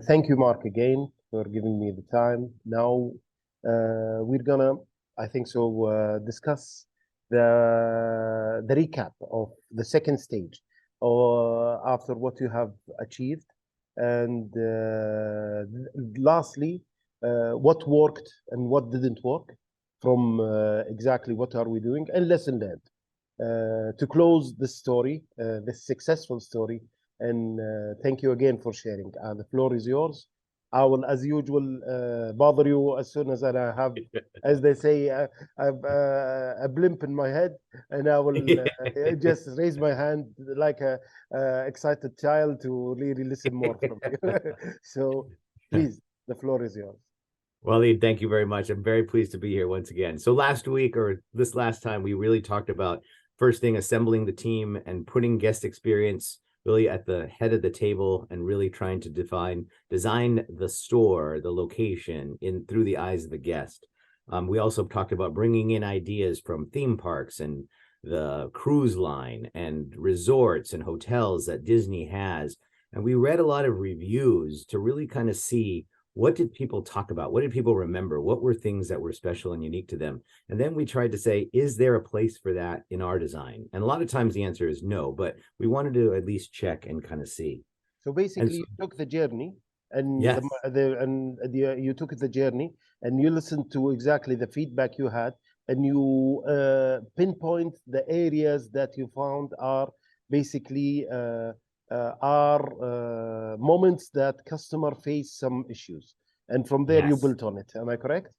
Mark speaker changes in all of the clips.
Speaker 1: Thank you, Mark, again for giving me the time. Now we're gonna, I think so, discuss the recap of the second stage, or after what you have achieved, and lastly, what worked and what didn't work from exactly what are we doing and lesson learned. To close this story, this successful story, and thank you again for sharing. The floor is yours. I will, as usual, bother you as soon as I have, as they say, a blimp in my head, and I will just raise my hand like a excited child to really listen more from you. So, please, the floor is yours.
Speaker 2: Waleed, thank you very much. I'm very pleased to be here once again. So last week, or this last time, we really talked about first thing, assembling the team and putting guest experience really at the head of the table and really trying to design the store, the location through the eyes of the guest. We also talked about bringing in ideas from theme parks and the cruise line and resorts and hotels that Disney has. And we read a lot of reviews to really kind of see, what did people talk about? What did people remember? What were things that were special and unique to them? And then we tried to say, is there a place for that in our design? And a lot of times the answer is no, but we wanted to at least check and kind of see.
Speaker 1: So basically, you took the journey, and
Speaker 2: yes,
Speaker 1: you took the journey, and you listened to exactly the feedback you had, and you pinpoint the areas that you found are basically are moments that customer face some issues, and from there you
Speaker 2: yes,
Speaker 1: built on it. Am I correct?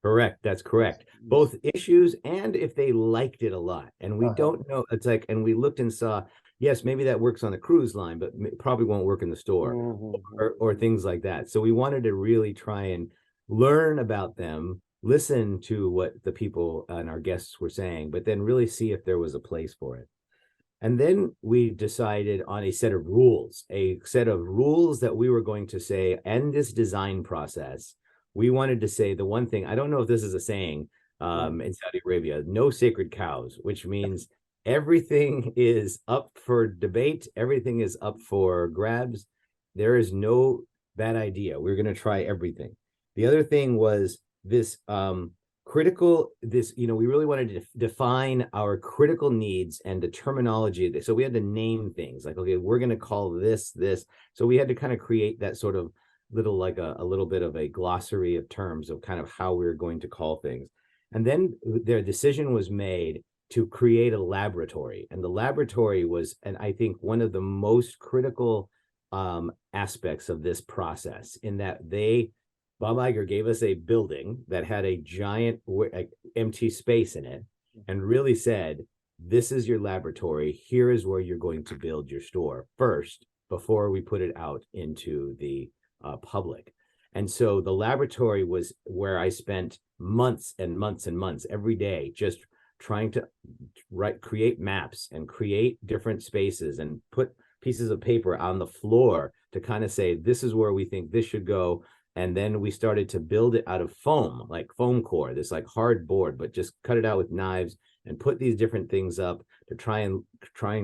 Speaker 2: correct. That's correct.
Speaker 1: Yes.
Speaker 2: Both issues and if they liked it a lot. And we don't know. It's like, and we looked and saw, yes, maybe that works on the cruise line, but probably won't work in the store, or things like that. So we wanted to really try and learn about them, listen to what the people and our guests were saying, but then really see if there was a place for it. And then we decided on a set of rules that we were going to say, and this design process, we wanted to say the one thing, I don't know if this is a saying in Saudi Arabia, no sacred cows, which means everything is up for debate. Everything is up for grabs. There is no bad idea. We're going to try everything. The other thing was this we really wanted to define our critical needs and the terminology. So we had to name things like, okay, we're going to call this. So we had to kind of create that sort of little, like a little bit of a glossary of terms of kind of how we we're going to call things. And then their decision was made to create a laboratory. And the laboratory was, and I think, one of the most critical aspects of this process, in that Bob Iger gave us a building that had a giant empty space in it and really said, this is your laboratory. Here is where you're going to build your store first before we put it out into the public. And so the laboratory was where I spent months and months and months every day just trying to create maps and create different spaces and put pieces of paper on the floor to kind of say, this is where we think this should go. And then we started to build it out of foam, like foam core, this like hard board, but just cut it out with knives and put these different things up to try and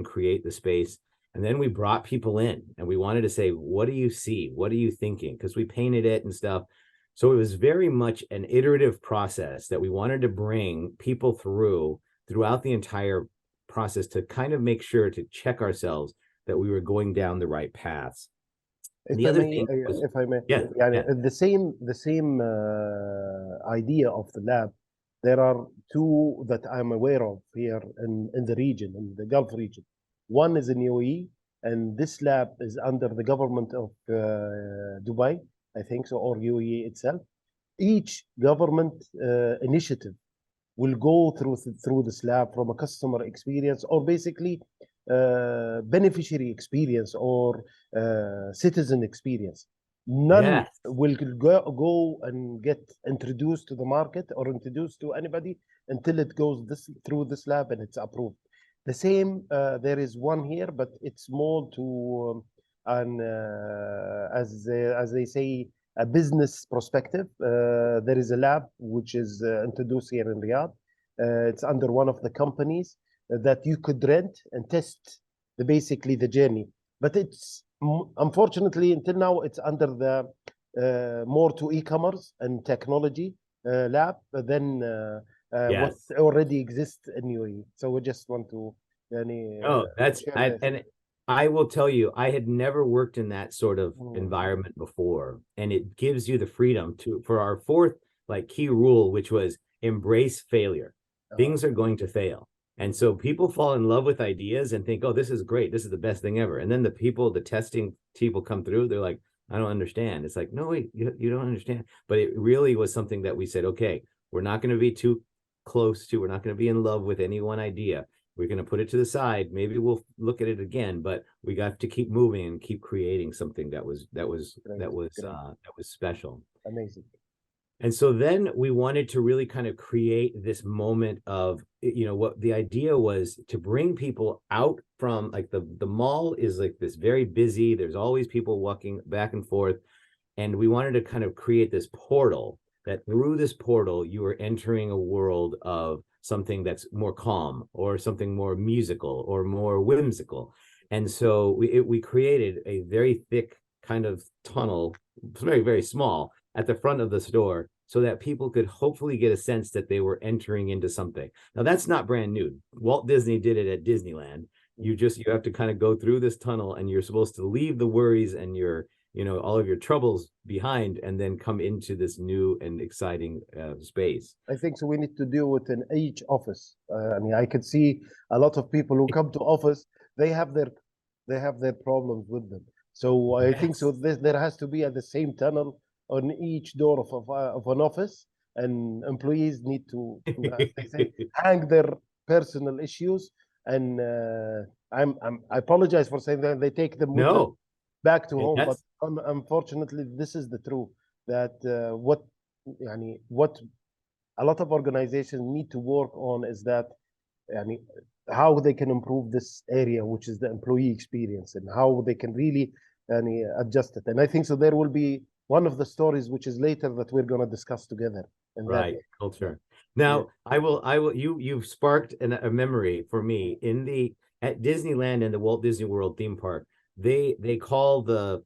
Speaker 2: create the space. And then we brought people in and we wanted to say, what do you see? What are you thinking? Because we painted it and stuff. So it was very much an iterative process that we wanted to bring people throughout the entire process to kind of make sure to check ourselves that we were going down the right paths.
Speaker 1: If I may,
Speaker 2: yeah.
Speaker 1: the same idea of the lab. There are two that I'm aware of here in the region, in the Gulf region. One is in UAE, and this lab is under the government of Dubai, I think so, or UAE itself. Each government initiative will go through this lab, from a customer experience, or basically beneficiary experience, or citizen experience. None will go and get introduced to the market or introduced to anybody until it goes through this lab and it's approved. The same, there is one here, but it's more to as they say, a business perspective. There is a lab which is introduced here in Riyadh. It's under one of the companies that you could rent and test basically the journey. But it's Unfortunately, until now, it's under the more to e-commerce and technology lab than what
Speaker 2: Yes.
Speaker 1: already exists in UAE. So we just want to
Speaker 2: Oh,
Speaker 1: share this.
Speaker 2: and I will tell you, I had never worked in that sort of
Speaker 1: Mm.
Speaker 2: environment before, and it gives you the freedom to, for our fourth like key rule, which was embrace failure. Things are going to fail. And so people fall in love with ideas and think, oh, this is great. This is the best thing ever. And then the testing people come through, they're like, I don't understand. It's like, no, wait, you don't understand. But it really was something that we said, okay, we're not going to be too close to, we're not going to be in love with any one idea. We're going to put it to the side. Maybe we'll look at it again, but we got to keep moving and keep creating something that was special.
Speaker 1: Amazing.
Speaker 2: And so then we wanted to really kind of create this moment of, what the idea was to bring people out from like the mall is like this very busy, there's always people walking back and forth. And we wanted to kind of create this portal that through this portal, you are entering a world of something that's more calm or something more musical or more whimsical. And so we created a very thick kind of tunnel, very, very small, at the front of the store so that people could hopefully get a sense that they were entering into something. Now, that's not brand new. Walt Disney did it at Disneyland. You have to kind of go through this tunnel, and you're supposed to leave the worries and all of your troubles behind and then come into this new and exciting space.
Speaker 1: I think so. We need to deal with in each office. I could see a lot of people who come to office, they have their problems with them. So I think so. There has to be at the same tunnel on each door of an office, and employees need to, as they say, hang their personal issues. And I apologize for saying that they take them with them back to home, but unfortunately, this is the truth. That what a lot of organizations need to work on is that how they can improve this area, which is the employee experience, and how they can really adjust it. And I think so. There will be one of the stories which is later that we're going to discuss together.
Speaker 2: Right, culture. Now, you've sparked a memory for me at Disneyland and the Walt Disney World theme park. They call the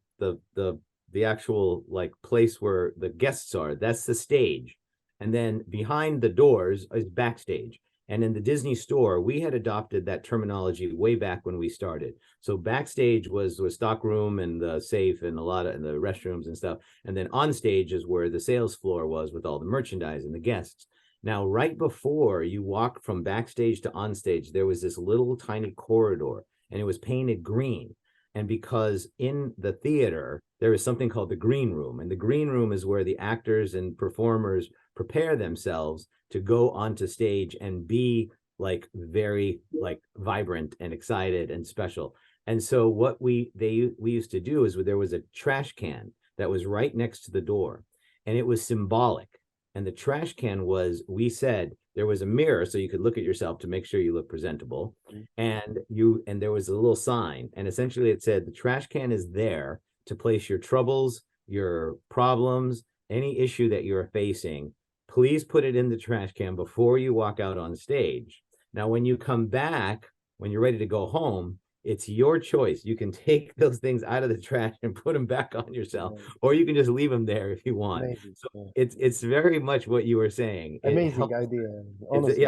Speaker 2: actual like place where the guests are, that's the stage. And then behind the doors is backstage. And in the Disney store, we had adopted that terminology way back when we started. So backstage was the stock room and the safe and and the restrooms and stuff. And then on stage is where the sales floor was with all the merchandise and the guests. Now, right before you walk from backstage to on stage, there was this little tiny corridor, and it was painted green. And because in the theater, there is something called the green room. And the green room is where the actors and performers prepare themselves to go onto stage and be like very like vibrant and excited and special. And so what we used to do is there was a trash can that was right next to the door, and it was symbolic. And the trash can was, we said there was a mirror so you could look at yourself to make sure you look presentable. And there was a little sign, and essentially it said the trash can is there to place your troubles, your problems, any issue that you're facing. Please put it in the trash can before you walk out on stage. Now, when you come back, when you're ready to go home, it's your choice. You can take those things out of the trash and put them back on yourself, or you can just leave them there if you want. Amazing. So it's very much what you were saying.
Speaker 1: Amazing idea. Honestly.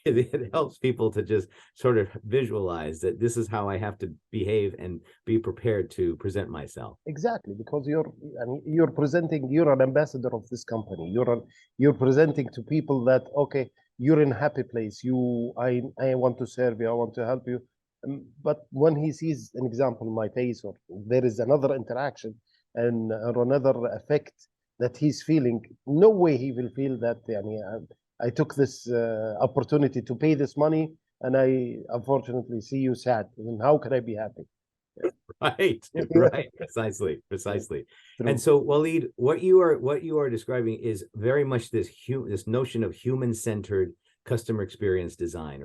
Speaker 2: It helps people to just sort of visualize that this is how I have to behave and be prepared to present myself.
Speaker 1: Exactly, because you're presenting, you're an ambassador of this company. You're presenting to people that, okay, you're in a happy place. I want to serve you. I want to help you. But when he sees an example in my face, or there is another interaction or another effect that he's feeling, no way he will feel that I took this opportunity to pay this money, and I unfortunately see you sad. And how can I be happy?
Speaker 2: Right, right, precisely. True. And so, Waleed, what you are describing is very much this notion of human-centered customer experience design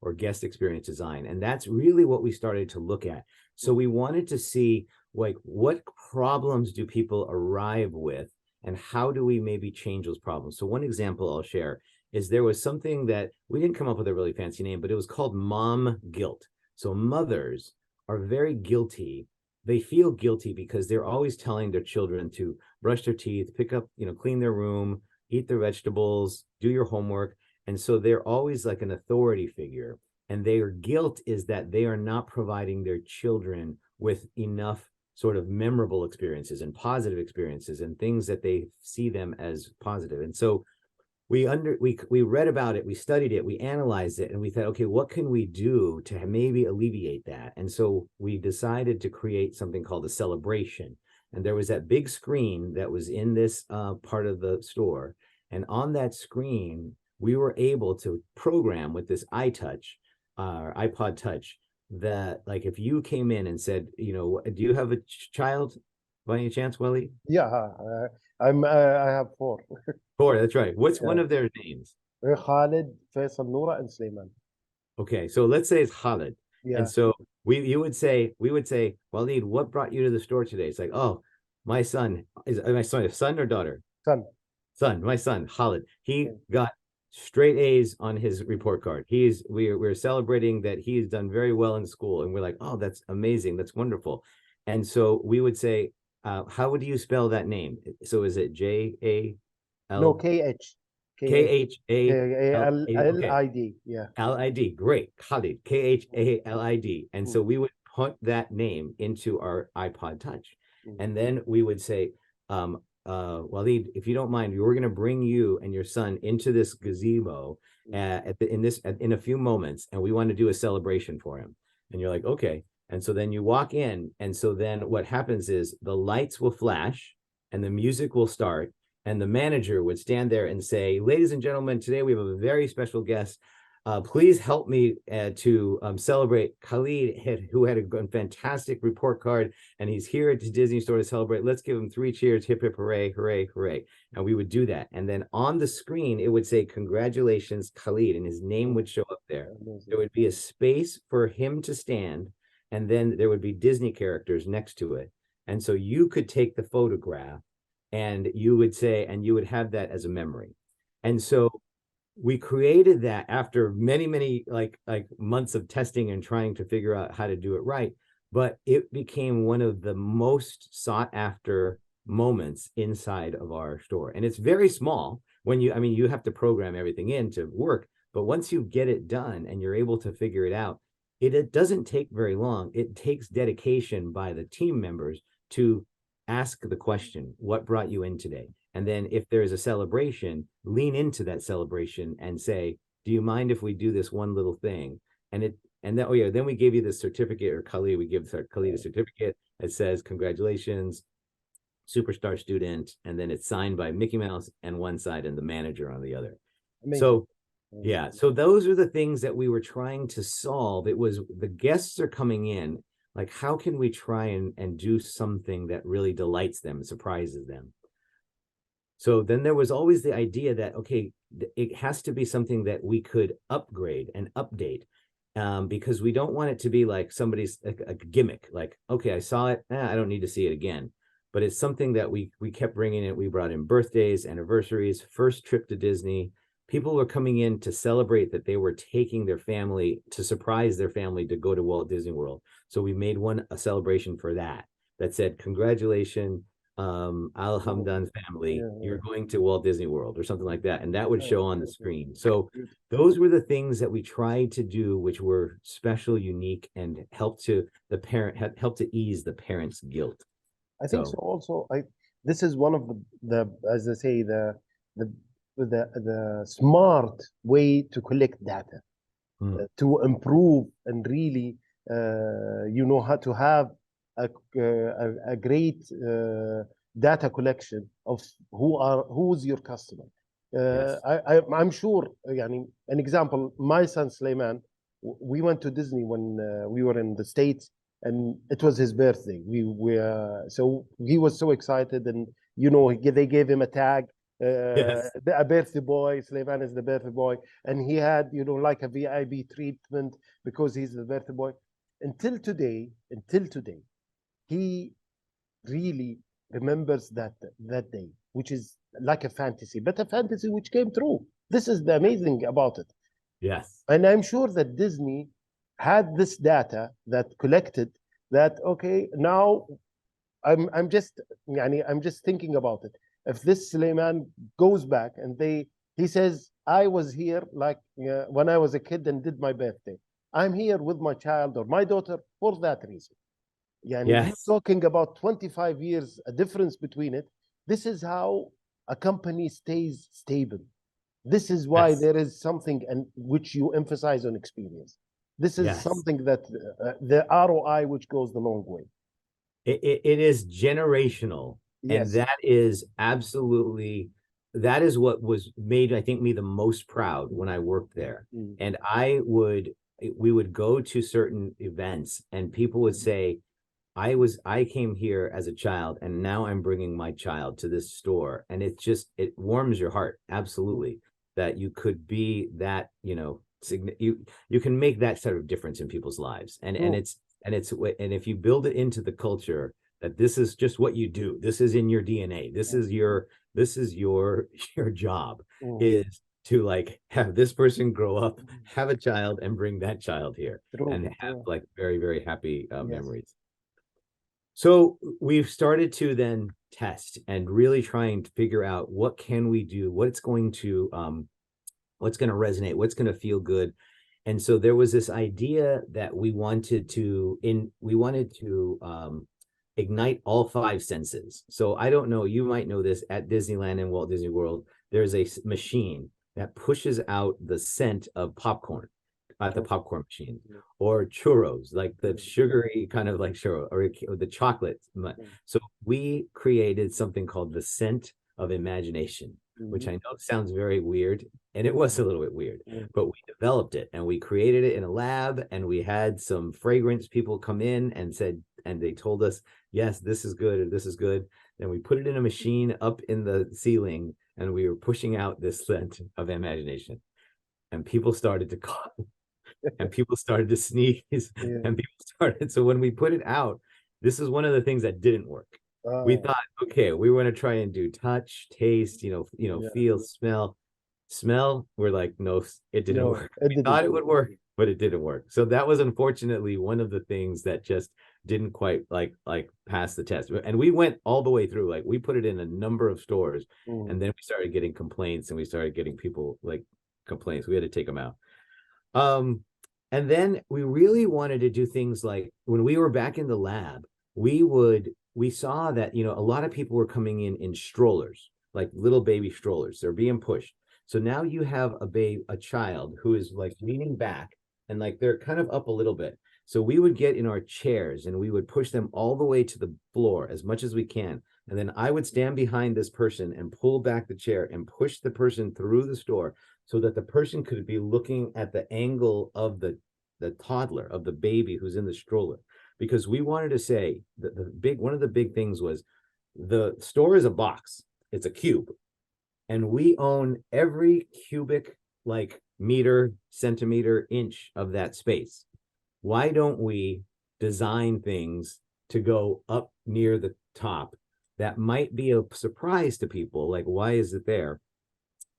Speaker 2: or guest experience design, and that's really what we started to look at. So we wanted to see like what problems do people arrive with, and how do we maybe change those problems. So one example I'll share is there was something that we didn't come up with a really fancy name, but it was called mom guilt. So mothers are very guilty they feel guilty because they're always telling their children to brush their teeth, pick up, clean their room, eat their vegetables, do your homework. And so they're always like an authority figure. And their guilt is that they are not providing their children with enough sort of memorable experiences and positive experiences and things that they see them as positive. And so we read about it, we studied it, we analyzed it, and we thought, okay, what can we do to maybe alleviate that? And so we decided to create something called a celebration. And there was that big screen that was in this part of the store. And on that screen, we were able to program with this iPod Touch, that like if you came in and said, do you have a child by any chance, Wally?
Speaker 1: Yeah, I have four.
Speaker 2: Four, that's right. What's one of their names?
Speaker 1: Khalid, Faisal, Noura, and Sulaiman.
Speaker 2: Okay, so let's say it's Khalid.
Speaker 1: Yeah.
Speaker 2: And so we would say, Waleed, what brought you to the store today? It's like, oh, my son is my son or daughter? My son, Khalid. He got straight A's on his report card. We're celebrating that he's done very well in school. And we're like, oh, that's amazing. That's wonderful. And so we would say, how would you spell that name? So is it J-A-L?
Speaker 1: No, K-H.
Speaker 2: K-H-A-L-I-D.
Speaker 1: Yeah.
Speaker 2: L-I-D. Great. Khalid. K-H-A-L-I-D. And so we would put that name into our iPod Touch. And then we would say, Waleed, if you don't mind, we're going to bring you and your son into this gazebo in a few moments, and we want to do a celebration for him. And you're like, okay. And so then you walk in, and so then what happens is the lights will flash and the music will start, and the manager would stand there and say, ladies and gentlemen, today we have a very special guest. Please help me to celebrate Khalid, who had a fantastic report card, and he's here at the Disney store to celebrate. Let's give him 3 cheers, hip, hip, hooray, hooray, hooray. And we would do that. And then on the screen, it would say, congratulations, Khalid, and his name would show up there. There would be a space for him to stand, and then there would be Disney characters next to it. And so you could take the photograph, and you would say, and you would have that as a memory. And so we created that after many like months of testing and trying to figure out how to do it right, but it became one of the most sought after moments inside of our store. And it's very small when you have to program everything in to work, but once you get it done and you're able to figure it out, it doesn't take very long. It takes dedication by the team members to ask the question, what brought you in today? And then if there's a celebration, lean into that celebration and say, do you mind if we do this one little thing? And then we give you the certificate, or Khalid, we give Khalid a certificate that says, congratulations, superstar student. And then it's signed by Mickey Mouse on one side and the manager on the other. Amazing. So yeah, so those are the things that we were trying to solve. It was the guests are coming in, like, how can we try and do something that really delights them, surprises them? So then there was always the idea that, okay, it has to be something that we could upgrade and update, because we don't want it to be like somebody's a gimmick, like, okay, I saw it, I don't need to see it again. But it's something that we kept bringing in. We brought in birthdays, anniversaries, first trip to Disney. People were coming in to celebrate that they were taking their family, to surprise their family to go to Walt Disney World. So we made a celebration for that said, congratulations, Al Hamdan family, you're going to Walt Disney World, or something like that. And that would show on the screen. So those were the things that we tried to do, which were special, unique, and help to ease the parents' guilt.
Speaker 1: I think so. Also, this is one of the as I say, the smart way to collect data, to improve and really how to have a great data collection of who's your customer. Yes. I'm sure, an example, my son Sulaiman, we went to Disney when we were in the States, and it was his birthday. So he was so excited, and they gave him a tag, yes, a birthday boy. Sulaiman is the birthday boy, and he had like a VIP treatment because he's the birthday boy. Until today, he really remembers that day, which is like a fantasy, but a fantasy which came true. This is the amazing about it.
Speaker 2: Yes.
Speaker 1: And I'm sure that Disney had this data that collected that okay, now I'm just I'm just thinking about it. If this Suleiman goes back and he says, I was here like when I was a kid and did my birthday. I'm here with my child or my daughter for that reason. You're
Speaker 2: Yes.
Speaker 1: talking about 25 years, a difference between it. This is how a company stays stable. This is why
Speaker 2: Yes.
Speaker 1: there is something and which you emphasize on experience. This is
Speaker 2: Yes.
Speaker 1: something that the ROI which goes the long way.
Speaker 2: It is generational, and
Speaker 1: Yes.
Speaker 2: that is absolutely, that is what was made, I think, me the most proud when I worked there.
Speaker 1: Mm.
Speaker 2: And we would go to certain events and people would say, I came here as a child and now I'm bringing my child to this store. And it warms your heart. Absolutely. That you could be that, you can make that sort of difference in people's lives. And if you build it into the culture that this is just what you do, this is in your DNA, this is your job,
Speaker 1: Mm.
Speaker 2: is to like have this person grow up, have a child, and bring that child here
Speaker 1: True.
Speaker 2: and have
Speaker 1: True.
Speaker 2: like very, very happy
Speaker 1: Yes.
Speaker 2: memories. So we've started to then test and really trying to figure out what can we do, what's going to resonate, what's going to feel good. And so there was this idea that we wanted to ignite all five senses. So I don't know, you might know this, at Disneyland and Walt Disney World, there's a machine that pushes out the scent of popcorn at the popcorn machine, or churros, like the sugary kind of like churro, or the chocolate. So we created something called the scent of imagination, which I know sounds very weird, and it was a little bit weird, but we developed it and we created it in a lab, and we had some fragrance people come in and said, and they told us, yes, this is good, or this is good. Then we put it in a machine up in the ceiling, and we were pushing out this scent of imagination, and people started to cough, and people started to sneeze,
Speaker 1: Yeah.
Speaker 2: and people started. So when we put it out, this is one of the things that didn't work. We thought, okay, we want to try and do touch, taste,
Speaker 1: Yeah.
Speaker 2: feel, smell. We're like, no, it didn't
Speaker 1: No,
Speaker 2: work.
Speaker 1: it
Speaker 2: We
Speaker 1: didn't.
Speaker 2: thought it would work, but it didn't work. So that was unfortunately one of the things that just didn't quite like pass the test. And we went all the way through. Like we put it in a number of stores, and then we started getting complaints, and we started getting people like complaints. We had to take them out. And then we really wanted to do things like when we were back in the lab, we saw that, a lot of people were coming in strollers, like little baby strollers. They're being pushed. So now you have a child who is like leaning back, and like they're kind of up a little bit. So we would get in our chairs and we would push them all the way to the floor as much as we can. And then I would stand behind this person and pull back the chair and push the person through the store, so that the person could be looking at the angle of the toddler, of the baby who's in the stroller. Because we wanted to say that one of the big things was, the store is a box, it's a cube, and we own every cubic, like meter, centimeter, inch of that space. Why don't we design things to go up near the top that might be a surprise to people, like why is it there?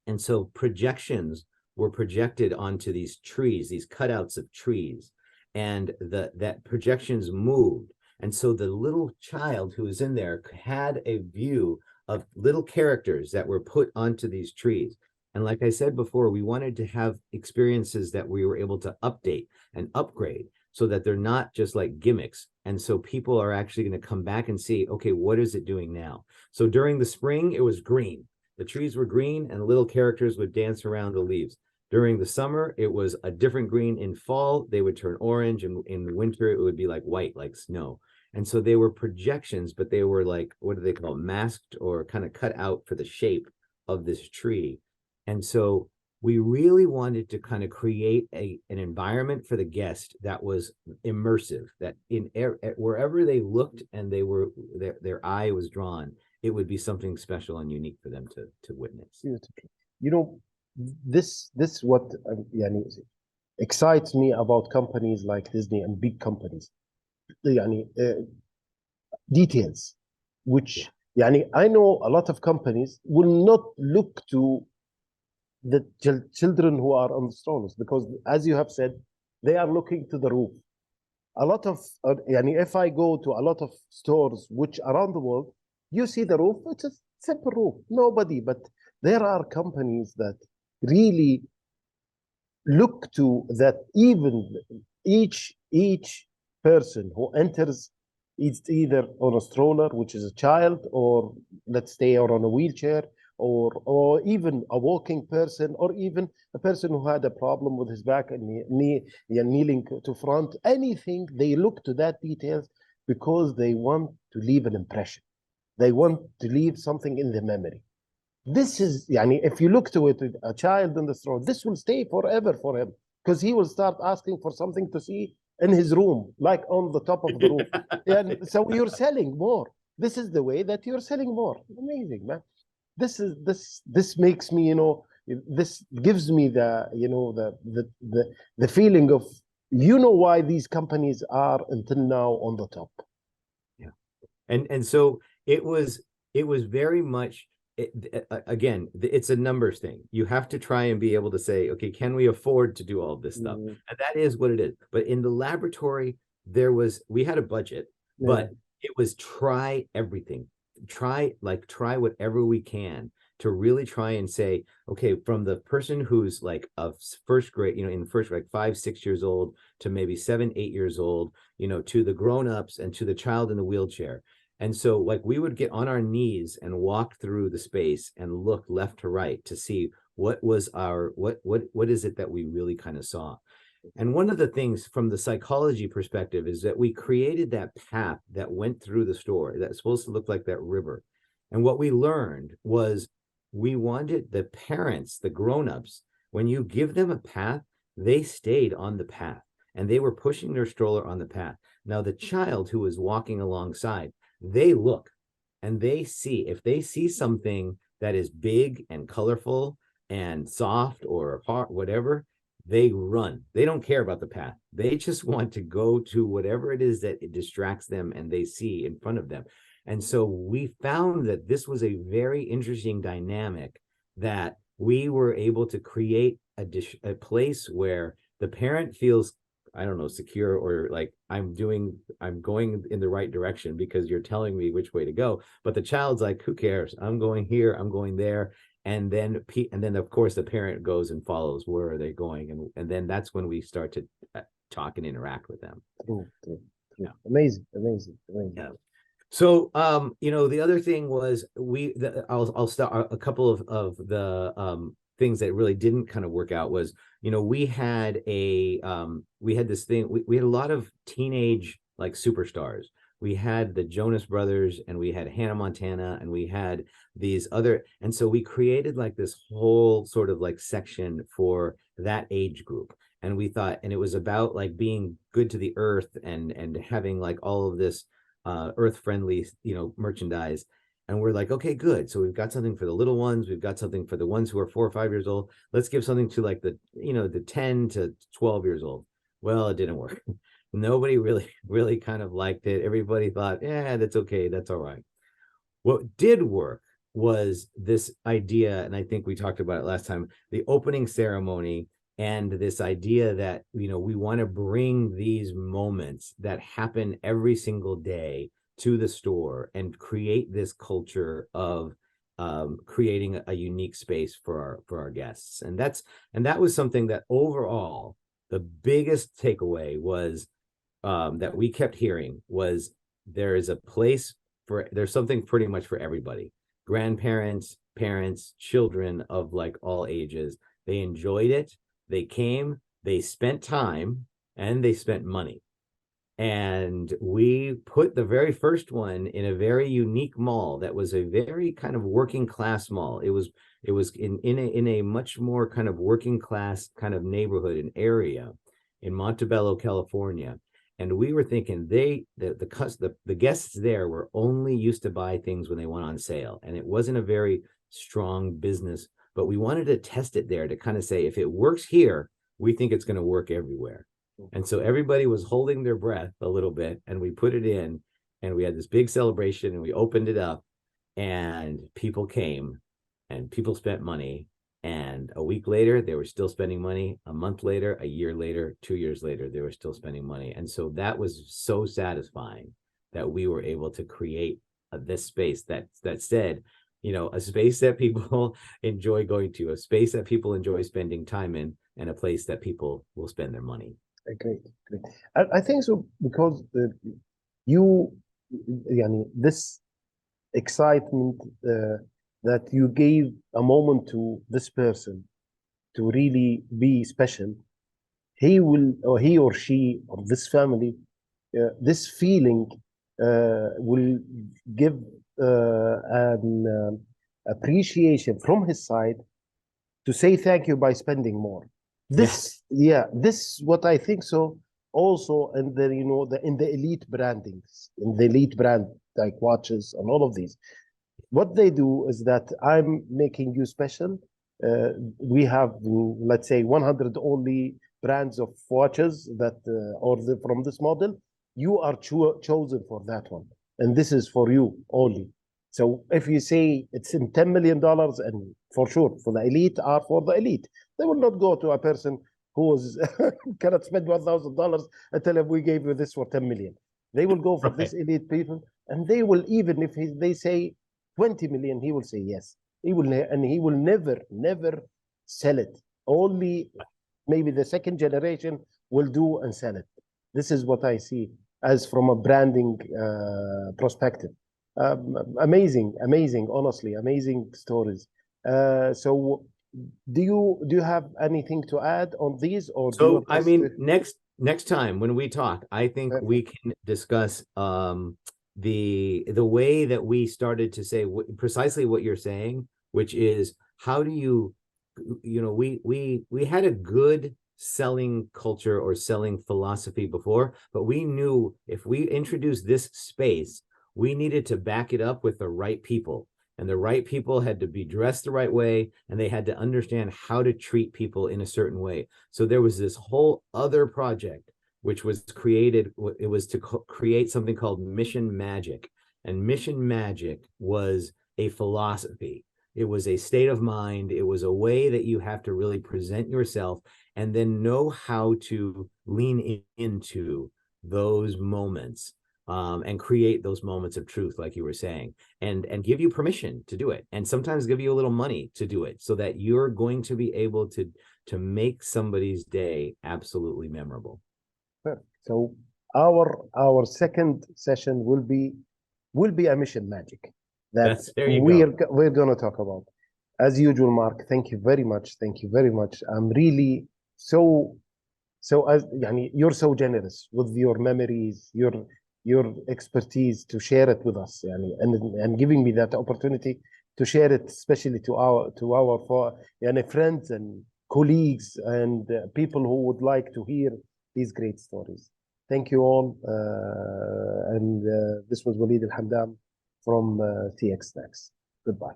Speaker 2: And so projections were projected onto these trees, these cutouts of trees, and that projections moved. And so the little child who was in there had a view of little characters that were put onto these trees. And like I said before, we wanted to have experiences that we were able to update and upgrade, so that they're not just like gimmicks. And so people are actually going to come back and see, okay, what is it doing now? So during the spring, it was green. The trees were green and little characters would dance around the leaves. During the summer, it was a different green. In fall, they would turn orange, and in winter, it would be like white, like snow. And so they were projections, but they were like, what do they call, masked or kind of cut out for the shape of this tree. And so we really wanted to kind of create an environment for the guest that was immersive, that wherever they looked and their eye was drawn, it would be something special and unique for them to witness.
Speaker 1: Beautiful. You know, this what excites me about companies like Disney and big companies. Details, which I know a lot of companies will not look to the children who are on the strollers, because as you have said, they are looking to the roof. a lot of, يعني if I go to a lot of stores which around the world, you see the roof, it's a simple roof, nobody, but there are companies that really look to that. Even each person who enters, it's either on a stroller, which is a child, or let's say, or on a wheelchair, or even a walking person, or even a person who had a problem with his back and kneeling to front. Anything, they look to that details because they want to leave an impression. They want to leave something in the memory. This is, يعني, if you look to it, a child in the store, this will stay forever for him, because he will start asking for something to see in his room, like on the top of the roof. And so you're selling more. This is the way that you're selling more. Amazing, man. This makes me, this gives me the, the feeling of, why these companies are until now on the top.
Speaker 2: Yeah. And so it was very much, again, it's a numbers thing. You have to try and be able to say, okay, can we afford to do all this stuff? And that is what it is. But in the laboratory, we had a budget, but it was try everything. Try whatever we can to really try and say, okay, from the person who's like a first grade, in first grade, 5, 6 years old, to maybe 7, 8 years old, to the grown-ups and to the child in the wheelchair. And so like we would get on our knees and walk through the space and look left to right to see what is it that we really kind of saw. And one of the things from the psychology perspective is that we created that path that went through the store that's supposed to look like that river. And what we learned was we wanted the parents, the grown-ups, when you give them a path, they stayed on the path and they were pushing their stroller on the path. Now the child who was walking alongside, they look and they see, if they see something that is big and colorful and soft or hard, whatever, they run. They don't care about the path. They just want to go to whatever it is that it distracts them and they see in front of them. And so we found that this was a very interesting dynamic, that we were able to create a place where the parent feels, I don't know, secure, or like I'm going in the right direction because you're telling me which way to go. But the child's like, who cares? I'm going here, I'm going there. And then of course the parent goes and follows, where are they going? And then that's when we start to talk and interact with them.
Speaker 1: True. Yeah. Amazing.
Speaker 2: Yeah. So, the other thing was I'll start a couple of the things that really didn't kind of work out was, we had this thing, we had a lot of teenage like superstars. We had the Jonas Brothers and we had Hannah Montana and we had these other, and so we created like this whole sort of like section for that age group. And we thought, and it was about like being good to the earth and having like all of this earth friendly, merchandise. And we're like, okay, good. So we've got something for the little ones. We've got something for the ones who are 4 or 5 years old. Let's give something to like the 10 to 12 years old. Well, it didn't work. Nobody really kind of liked it. Everybody thought, yeah, that's okay. That's all right. What did work was this idea, and I think we talked about it last time, the opening ceremony, and this idea that, we want to bring these moments that happen every single day to the store and create this culture of creating a unique space for our guests. And that was something that overall, the biggest takeaway was that we kept hearing was there's something pretty much for everybody. Grandparents, parents, children of like all ages. They enjoyed it. They came, they spent time, and they spent money. And we put the very first one in a very unique mall that was a very kind of working class mall. It was in a much more kind of working class kind of neighborhood and area in Montebello, California. And we were thinking the guests there were only used to buy things when they went on sale. And it wasn't a very strong business, but we wanted to test it there to kind of say, if it works here, we think it's going to work everywhere. And so everybody was holding their breath a little bit, and we put it in, and we had this big celebration, and we opened it up, and people came and people spent money, And a week later, they were still spending money. A month later, a year later, 2 years later, they were still spending money. And so that was so satisfying that we were able to create this space that said, you know, a space that people enjoy going to, a space that people enjoy spending time in, and a place that people will spend their money.
Speaker 1: Great, great. I think so because you, this excitement that you gave a moment to this person to really be special, he will, or he or she, or this family, this feeling will give an appreciation from his side to say thank you by spending more. This, this what I think so. Also, and the in the elite brandings, in the elite brand like watches and all of these, what they do is that I'm making you special. We have, let's say, 100 only brands of watches that from this model. You are chosen for that one, and this is for you only. So if you say it's in $10 million, and for sure for the elite are for the elite, they will not go to a person who is cannot spend $1,000 and tell him we gave you this for 10 million. They will go for this elite people, and they will, even if they say 20 million, he will say yes. He will, and he will never sell it. Only maybe the second generation will do and sell it. This is what I see as from a branding perspective. Amazing, honestly, amazing stories. So do you have anything to add on these, or do you
Speaker 2: I mean, next time when we talk, I think we can discuss the way that we started to say precisely what you're saying, which is how do you know, we had a good selling culture or selling philosophy before, but we knew if we introduced this space, we needed to back it up with the right people. And the right people had to be dressed the right way, and they had to understand how to treat people in a certain way. So there was this whole other project which was created. It was to create something called Mission Magic. And Mission Magic was a philosophy. It was a state of mind. It was a way that you have to really present yourself and then know how to lean into those moments. And create those moments of truth, like you were saying, and give you permission to do it, and sometimes give you a little money to do it, so that you're going to be able to make somebody's day absolutely memorable.
Speaker 1: So our second session will be a Mission Magic that we're going to talk about. As usual, Mark, thank you very much. Thank you very much. I'm really so as you're so generous with your memories, your expertise to share it with us, and giving me that opportunity to share it, especially to our friends and colleagues and people who would like to hear these great stories. Thank you all, and this was Walid Al Hamdam from TX Snax. Goodbye.